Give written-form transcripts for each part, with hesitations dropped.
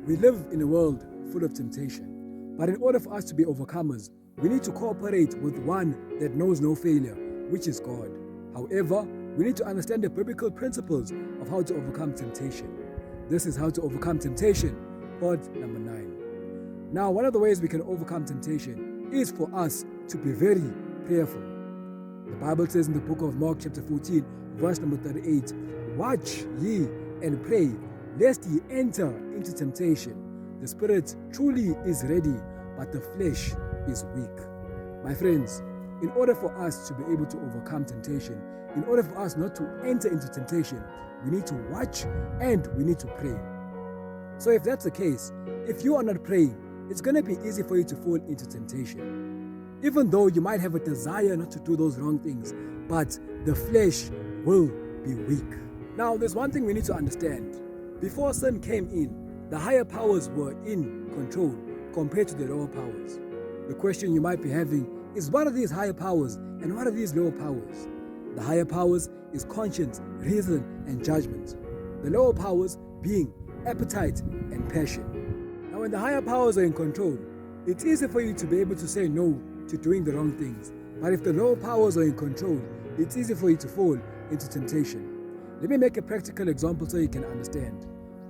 We live in a world full of temptation, but in order for us to be overcomers, we need to cooperate with one that knows no failure, which is God. However, we need to understand the biblical principles of how to overcome temptation. This is how to overcome temptation, part number 9. Now, one of the ways we can overcome temptation is for us to be very prayerful. The Bible says in the book of Mark chapter 14, verse number 38, "Watch ye and pray, lest ye enter into temptation. The spirit truly is ready, but the flesh is weak." My friends, in order for us to be able to overcome temptation, in order for us not to enter into temptation, we need to watch and we need to pray. So if that's the case, if you are not praying, it's going to be easy for you to fall into temptation. Even though you might have a desire not to do those wrong things, but the flesh will be weak. Now, there's one thing we need to understand. Before sin came in, the higher powers were in control compared to the lower powers. The question you might be having is, what are these higher powers and what are these lower powers? The higher powers is conscience, reason, and judgment. The lower powers being appetite and passion. Now, when the higher powers are in control, it's easy for you to be able to say no to doing the wrong things. But if the lower powers are in control, it's easy for you to fall into temptation. Let me make a practical example so you can understand.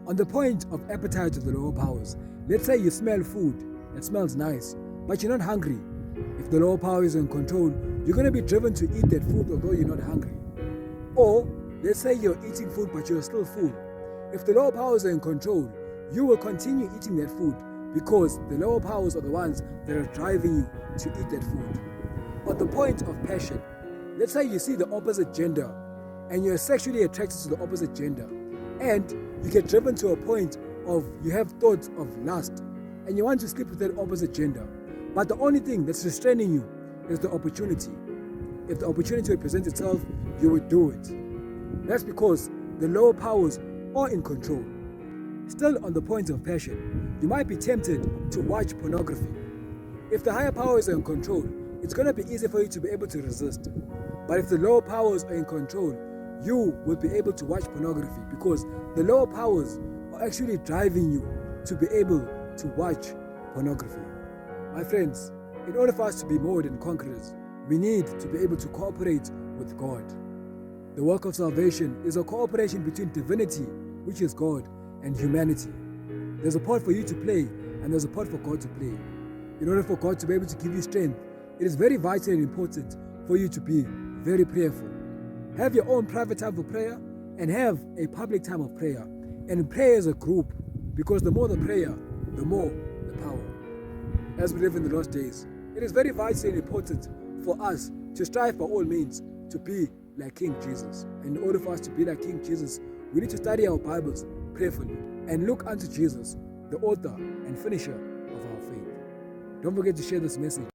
On the point of appetite of the lower powers, let's say you smell food that smells nice, but you're not hungry. If the lower power is in control, you're going to be driven to eat that food although you're not hungry. Or, let's say you're eating food but you're still full. If the lower powers are in control, you will continue eating that food because the lower powers are the ones that are driving you to eat that food. On the point of passion, let's say you see the opposite gender and you're sexually attracted to the opposite gender, and you get driven to a point of you have thoughts of lust and you want to sleep with that opposite gender, but the only thing that's restraining you is the opportunity. If the opportunity would present itself, you would do it. That's because the lower powers are in control. Still on the point of passion, you might be tempted to watch pornography. If the higher powers are in control, it's going to be easy for you to be able to resist. But if the lower powers are in control, you will be able to watch pornography because the lower powers are actually driving you to be able to watch pornography. My friends, in order for us to be more than conquerors, we need to be able to cooperate with God. The work of salvation is a cooperation between divinity, which is God, and humanity. There's a part for you to play and there's a part for God to play. In order for God to be able to give you strength, it is very vital and important for you to be very prayerful. Have your own private time for prayer and have a public time of prayer. And pray as a group, because the more the prayer, the more the power. As we live in the last days, it is very vital and important for us to strive by all means to be like King Jesus. And in order for us to be like King Jesus, we need to study our Bibles prayerfully and look unto Jesus, the author and finisher of our faith. Don't forget to share this message.